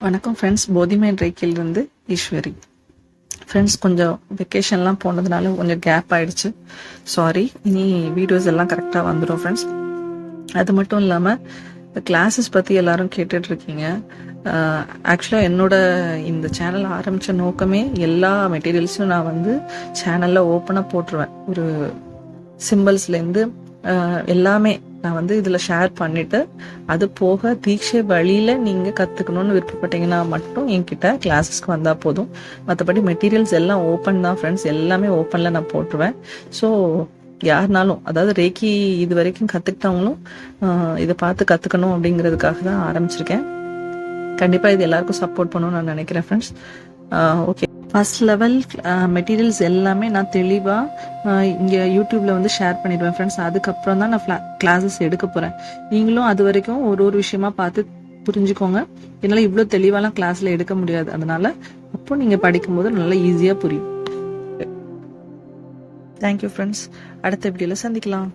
வணக்கம் friends, போதிமேன் ரேக்கிலிருந்து Eswari. Friends, கொஞ்சம் வெக்கேஷன்லாம் போனதுனால கொஞ்சம் கேப் ஆயிடுச்சு, சாரி. இனி வீடியோஸ் எல்லாம் கரெக்டாக வந்துடும் ஃப்ரெண்ட்ஸ். அது மட்டும் இல்லாமல் கிளாஸஸ் பற்றி எல்லாரும் கேட்டுட்டு இருக்கீங்க. ஆக்சுவலாக என்னோட இந்த சேனல் ஆரம்பித்த நோக்கமே எல்லா மெட்டீரியல்ஸும் நான் வந்து சேனலில் ஓப்பனாக போட்டுருவேன். ஒரு சிம்பிள்ஸ்லேருந்து எல்லாமே நான் வந்து இதில் ஷேர் பண்ணிட்டு, அது போக தீட்சை வழியில் நீங்கள் கற்றுக்கணும்னு விருப்பப்பட்டீங்கன்னா மட்டும் என்கிட்ட கிளாஸஸ்க்கு வந்தால் போதும். மற்றபடி மெட்டீரியல்ஸ் எல்லாம் ஓப்பன் தான் ஃப்ரெண்ட்ஸ், எல்லாமே ஓப்பனில் நான் போட்டுருவேன். ஸோ யாருனாலும், அதாவது ரேக்கி இது வரைக்கும் கற்றுக்கிட்டவங்களும் இதை பார்த்து கற்றுக்கணும் அப்படிங்கிறதுக்காக தான் ஆரம்பிச்சிருக்கேன். கண்டிப்பாக இது எல்லாருக்கும் சப்போர்ட் பண்ணணும்னு நான் நினைக்கிறேன் friends. Okay, first level materials எல்லாமே நான் தெளிவாக இங்கே யூடியூப்பில் வந்து ஷேர் பண்ணிடுவேன் ஃப்ரெண்ட்ஸ். அதுக்கப்புறம் தான் நான் கிளாஸஸ் எடுக்க போகிறேன். நீங்களும் அது வரைக்கும் ஒரு ஒரு விஷயமா பார்த்து புரிஞ்சுக்கோங்க. என்னால் இவ்வளோ தெளிவாலாம் கிளாஸில் எடுக்க முடியாது, அதனால அப்போ நீங்கள் படிக்கும்போது நல்லா ஈஸியாக புரியும். தேங்க்யூ ஃப்ரெண்ட்ஸ், அடுத்த வீடியோவில் சந்திக்கலாம்.